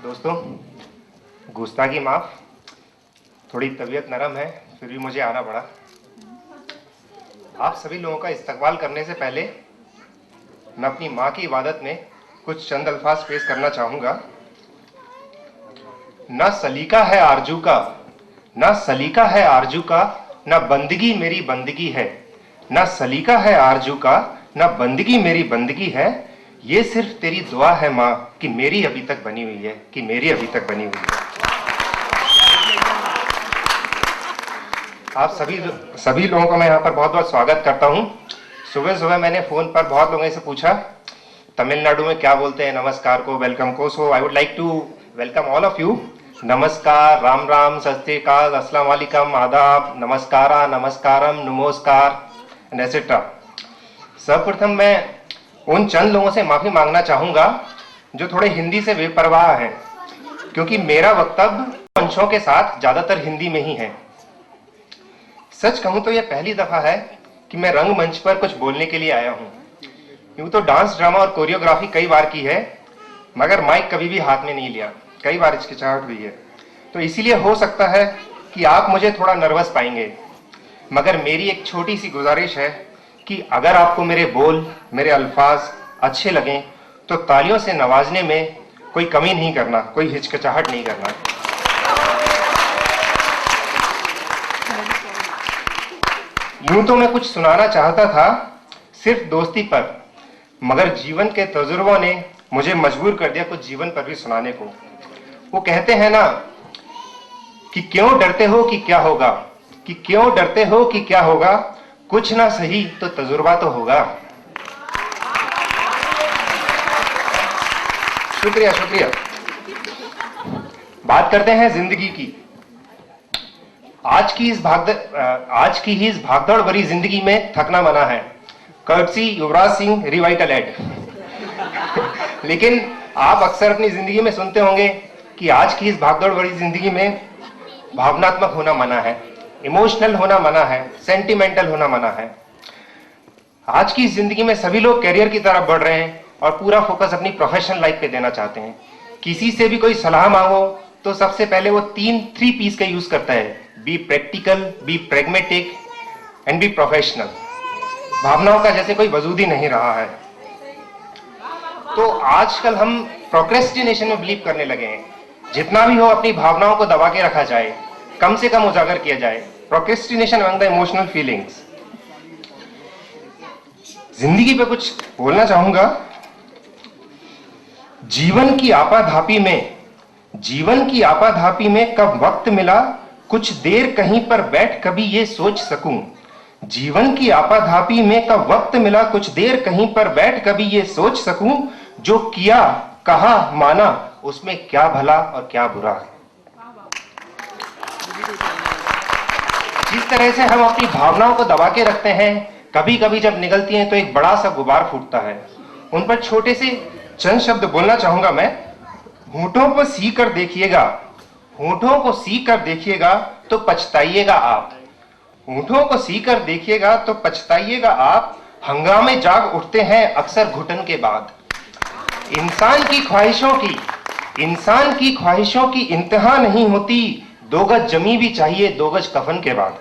दोस्तों, गुस्ताखी माफ, थोड़ी तबीयत नरम है, फिर भी मुझे आना पड़ा। आप सभी लोगों का इस्तकबाल करने से पहले मैं अपनी माँ की इबादत में कुछ चंद अल्फाज पेश करना चाहूँगा। ना सलीका है आरजू का, ना सलीका है आरजू का, ना बंदगी मेरी बंदगी है। ना सलीका है आरजू का, ना बंदगी मेरी बंदगी है। ये सिर्फ तेरी दुआ है माँ कि मेरी अभी तक बनी हुई है, कि मेरी अभी तक बनी हुई है। आप सभी लोगों को मैं यहाँ पर बहुत बहुत स्वागत करता हूँ। सुबह सुबह मैंने फ़ोन पर बहुत लोगों से पूछा तमिलनाडु में क्या बोलते हैं नमस्कार को, वेलकम को। So I would like to welcome all of you. नमस्कार, राम राम, सत श्री अकाल, अस्सलाम वालेकुम, आदाब, नमस्कारा, नमस्कारम, नमोस्कार एंड एसेट्रा। सर्वप्रथम मैं उन चंद लोगों से माफ़ी मांगना चाहूँगा जो थोड़े हिंदी से बेपरवाह हैं, क्योंकि मेरा वक्तव्य मंचों के साथ ज़्यादातर हिंदी में ही है। सच कहूँ तो यह पहली दफ़ा है कि मैं रंगमंच पर कुछ बोलने के लिए आया हूँ। यूँ तो डांस, ड्रामा और कोरियोग्राफी कई बार की है, मगर माइक कभी भी हाथ में नहीं लिया, कई बार हिचकिचाहट हुई है। तो इसीलिए हो सकता है कि आप मुझे थोड़ा नर्वस पाएंगे, मगर मेरी एक छोटी सी गुजारिश है कि अगर आपको मेरे बोल, मेरे अल्फाज अच्छे लगें तो तालियों से नवाजने में कोई कमी नहीं करना, कोई हिचकिचाहट नहीं करना। यूं तो मैं कुछ सुनाना चाहता था सिर्फ दोस्ती पर, मगर जीवन के तजुर्बों ने मुझे मजबूर कर दिया कुछ जीवन पर भी सुनाने को। वो कहते हैं ना कि क्यों डरते हो कि क्या होगा, कि क्यों डरते हो कि क्या होगा, कुछ ना सही तो तजुर्बा तो होगा। शुक्रिया शुक्रिया। बात करते हैं जिंदगी की। आज की ही इस भागदौड़ भरी जिंदगी में थकना मना है। Courtesy Yuvraj Singh Revital add. लेकिन आप अक्सर अपनी जिंदगी में सुनते होंगे कि आज की इस भागदौड़ भरी जिंदगी में भावनात्मक होना मना है, इमोशनल होना मना है, सेंटिमेंटल होना मना है। आज की इस जिंदगी में सभी लोग करियर की तरफ बढ़ रहे हैं और पूरा फोकस अपनी प्रोफेशनल लाइफ पे देना चाहते हैं। किसी से भी कोई सलाह मांगो तो सबसे पहले वो थ्री पीस का यूज करता है: be practical, be pragmatic and be professional. भावनाओं का जैसे कोई वजूद ही नहीं रहा है। तो आजकल हम प्रोक्रेस्टिनेशन में बिलीव करने लगे हैं। जितना भी हो अपनी भावनाओं को दबा के रखा जाए, कम से कम उजागर किया जाए। Procrastination among the emotional feelings. जिंदगी पे कुछ बोलना चाहूंगा। जीवन की आपाधापी में कब वक्त मिला कुछ देर कहीं पर बैठ कभी ये सोच सकूं। जीवन की आपाधापी में कब वक्त मिला कुछ देर कहीं पर बैठ कभी ये सोच सकूं। जो किया, कहा, माना, उसमें क्या भला और क्या बुरा है। जिस तरह से हम अपनी भावनाओं को दबा के रखते हैं, कभी कभी जब निकलती हैं तो एक बड़ा सा गुबार फूटता है। उन पर छोटे से चंद शब्द बोलना चाहूंगा मैं। होठों को सी कर देखिएगा, होठों को सी कर देखिएगा तो पछताइएगा आप। होठों को सी कर देखिएगा तो पछताइएगा आप। हंगामे जाग उठते हैं अक्सर घुटन के बाद। इंसान की ख्वाहिशों की इंतहा नहीं होती। 2 गज जमी भी चाहिए 2 गज कफन के बाद।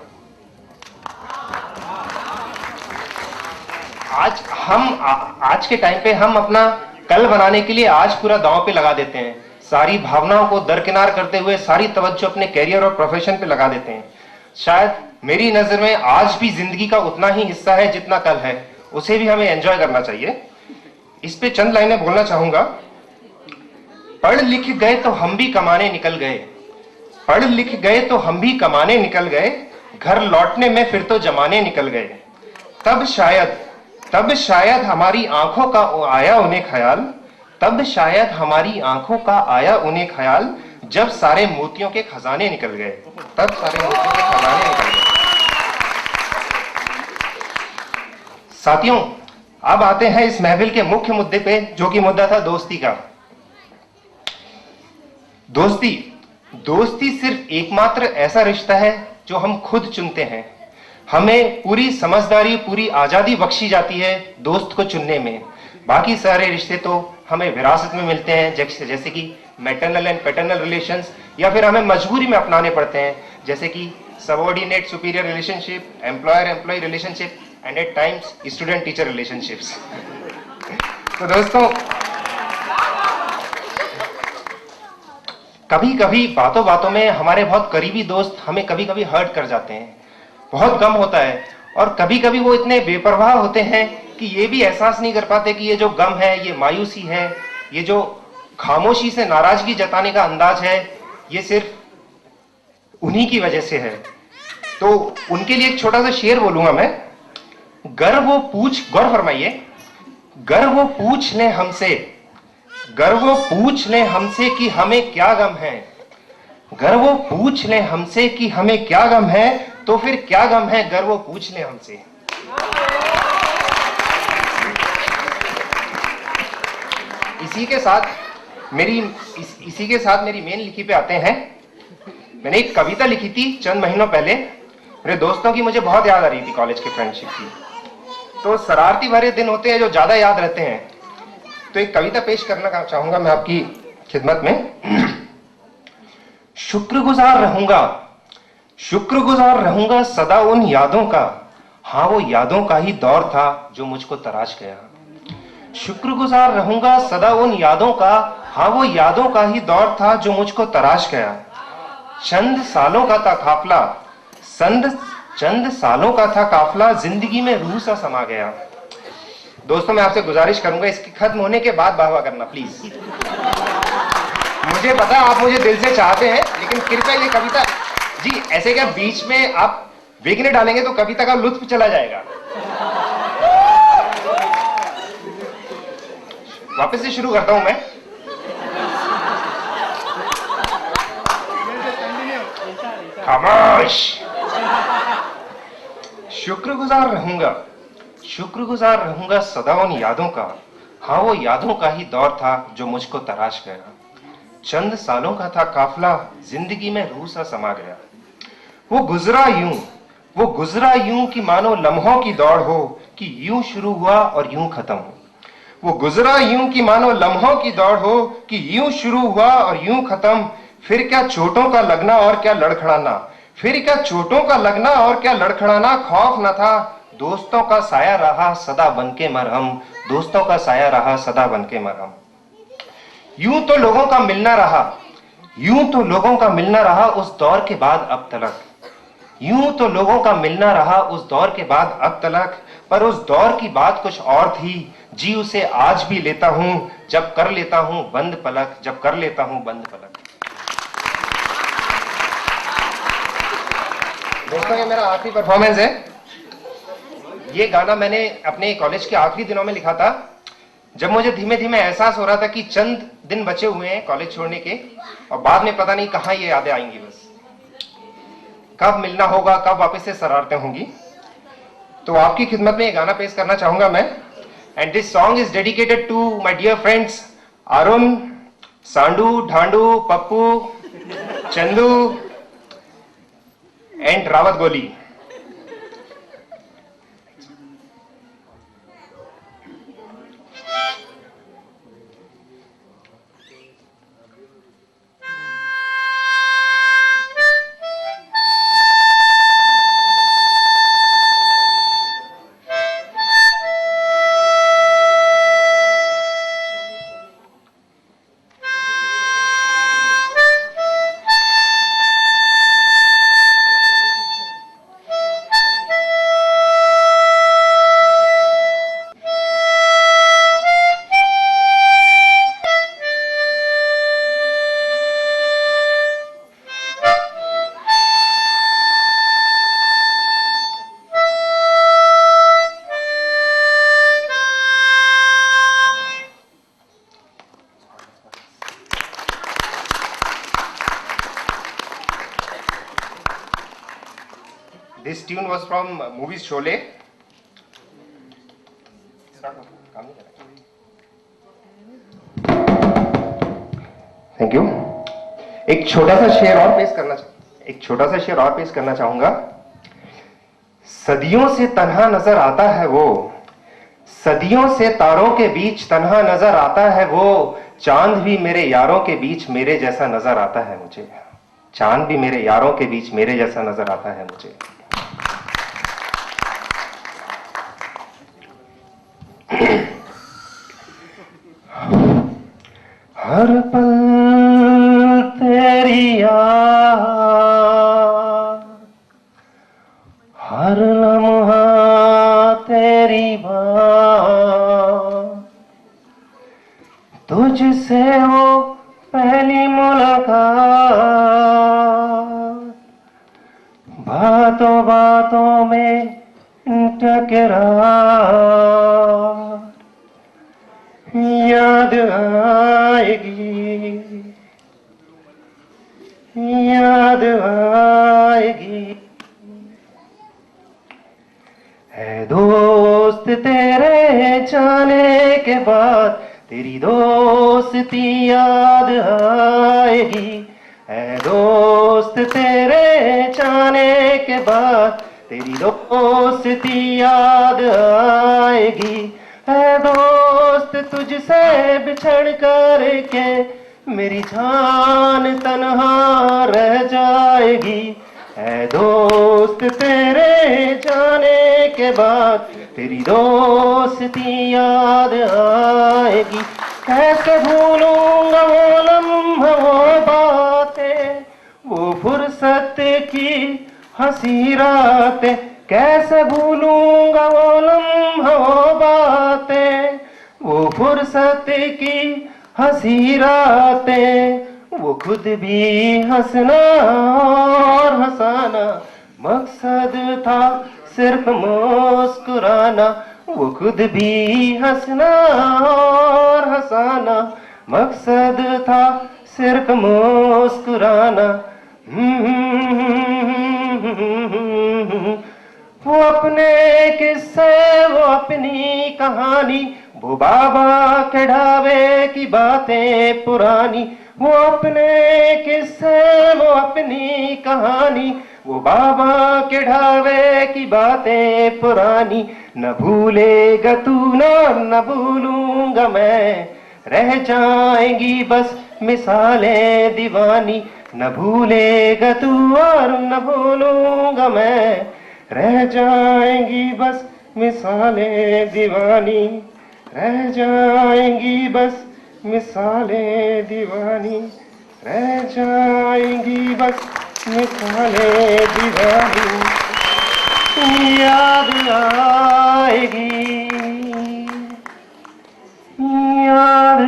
आज के टाइम पे हम अपना कल बनाने के लिए आज पूरा दांव पे लगा देते हैं। सारी भावनाओं को दरकिनार करते हुए सारी तवज्जो अपने कैरियर और प्रोफेशन पे लगा देते हैं। शायद मेरी नजर में आज भी जिंदगी का उतना ही हिस्सा है जितना कल है, उसे भी हमें एंजॉय करना चाहिए। इस पे चंद लाइनें बोलना चाहूंगा। पढ़ लिख गए तो हम भी कमाने निकल गए, पढ़ लिख गए तो हम भी कमाने निकल गए। घर लौटने में फिर तो जमाने निकल गए। तब शायद हमारी आंखों का आया उन्हें ख्याल, तब शायद हमारी आंखों का आया उन्हें ख्याल। जब सारे मोतियों के खजाने निकल गए, तब सारे मोतियों के खजाने निकल गए। साथियों, अब आते हैं इस महफिल के मुख्य मुद्दे पे, जो कि मुद्दा था दोस्ती का। दोस्ती सिर्फ एकमात्र ऐसा रिश्ता है जो हम खुद चुनते हैं। हमें पूरी समझदारी, पूरी आजादी बख्शी जाती है दोस्त को चुनने में। बाकी सारे रिश्ते तो हमें विरासत में मिलते हैं, जैसे कि मैटरनल एंड पैटर्नल रिलेशंस, या फिर हमें मजबूरी में अपनाने पड़ते हैं, जैसे कि subordinate superior relationship, employer employee relationship and at times student teacher relationships. तो दोस्तों, कभी कभी बातों बातों में हमारे बहुत करीबी दोस्त हमें कभी कभी हर्ट कर जाते हैं, बहुत गम होता है, और कभी कभी वो इतने बेपरवाह होते हैं कि ये भी एहसास नहीं कर पाते कि ये जो गम है, ये मायूसी है, ये जो खामोशी से नाराजगी जताने का अंदाज है, ये सिर्फ उन्हीं की वजह से है। तो उनके लिए एक छोटा सा शेर बोलूंगा मैं। गर वो पूछ, गौर फरमाइए, गर वो पूछ ले हमसे, गर वो पूछ ले हमसे कि हमें क्या गम है, गर वो पूछ ले हमसे कि हमें क्या गम है, तो फिर क्या गम है गर वो पूछ ले हमसे। इसी के साथ मेरी मेन लिखी पे आते हैं। मैंने एक कविता लिखी थी चंद महीनों पहले, मेरे दोस्तों की मुझे बहुत याद आ रही थी, कॉलेज के फ्रेंडशिप की। तो शरारती भरे दिन होते हैं जो ज्यादा याद रहते हैं, तो एक कविता पेश करना चाहूंगा मैं आपकी खिदमत में। शुक्रगुजार रहूंगा सदा उन यादों का, हाँ वो यादों का ही दौर था जो मुझको तराश गया। शुक्रगुजार रहूंगा सदा उन यादों का, हाँ वो यादों का ही दौर था जो मुझको तराश गया। चंद सालों का था काफला, जिंदगी में रूह सा समा गया। दोस्तों, मैं आपसे गुजारिश करूंगा इसकी खत्म होने के बाद वाह वाह करना प्लीज। मुझे पता आप मुझे दिल से चाहते हैं, लेकिन कृपया ये कविता जी ऐसे क्या बीच में आप विघ्न डालेंगे तो कविता का लुत्फ चला जाएगा। वापस से शुरू करता हूं मैं। खामोश। शुक्रगुजार रहूंगा सदा उन यादों का, हाँ वो यादों का ही दौर था जो मुझको तराश गया। चंद सालों का था काफला, जिंदगी में रूह सा समा गया। वो गुजरा यूं कि मानो लम्हों की दौड़ हो, कि यूं शुरू हुआ और यूं खत्म हो। वो गुजरा यूं कि मानो लम्हों की दौड़ हो, कि यूं शुरू हुआ और यूं खत्म। फिर क्या चोटों का लगना और क्या लड़खड़ाना, खौफ न था, दोस्तों का साया रहा सदा बनके मरहम। यूं तो लोगों का मिलना रहा उस दौर के बाद अब तलक, पर उस दौर की बात कुछ और थी, जी उसे आज भी लेता हूं जब कर लेता हूं बंद पलक। दोस्तों, ये मेरा आखिरी परफॉर्मेंस है। ये गाना मैंने अपने कॉलेज के आखिरी दिनों में लिखा था, जब मुझे धीमे धीमे एहसास हो रहा था कि चंद दिन बचे हुए हैं कॉलेज छोड़ने के, और बाद में पता नहीं कहां ये यादें आएंगी, बस कब मिलना होगा, कब वापस से शरारतें होंगी। तो आपकी खिदमत में ये गाना पेश करना चाहूंगा मैं। And this song is dedicated to my dear friends Arun, Sandu, Dhandu, Pappu, Chandu and Rawat Goli. This tune was from movie Sholay. Thank you. एक छोटा सा शेर और पेश करना चाहूंगा। सदियों से तन्हा नजर आता है वो, सदियों से तारों के बीच तन्हा नजर आता है वो, चांद भी मेरे यारों के बीच मेरे जैसा नजर आता है मुझे, चांद भी मेरे यारों के बीच मेरे जैसा नजर आता है मुझे। हर पल तेरी याद, हर लम्हा तेरी बात, तुझसे हो पहली मुलाकात, बातों बातों में टकरार, याद आएगी, याद आएगी। है दोस्त तेरे जाने के बाद तेरी दोस्ती याद आएगी, है दोस्त तेरे जाने के बाद तेरी दोस्ती याद आएगी, है दोस्त तुझसे बिछड़ कर के मेरी जान तन्हा रह जाएगी, है दोस्त तेरे जाने के बाद तेरी दोस्ती याद आएगी। कैसे भूलूंगा वो लम्हा वो बातें, वो फुर्सत की हंसी रातें, कैसे भूलूंगा वो लम्हा वो बातें, वो फुर्सत की हंसी रातें, वो खुद भी हंसना और हंसाना मकसद था सिर्फ मुस्कुराना, वो खुद भी हंसना और हंसाना मकसद था सिर्फ मुस्कुराना। वो अपने किस्से वो अपनी कहानी, वो बाबा के ढाबे की बातें पुरानी, वो अपने किस्से वो अपनी कहानी, वो बाबा के ढाबे की बातें पुरानी, न भूलेगा तू न भूलूंगा मैं, रह जाएंगी बस मिसालें दीवानी, न भूलेगा तू और न भूलूंगा मैं, रह जाएंगी बस मिसालें दीवानी, रह जाएंगी बस मिसालें दीवानी, रह जाएंगी बस मिसालें दीवानी। याद आएगी, याद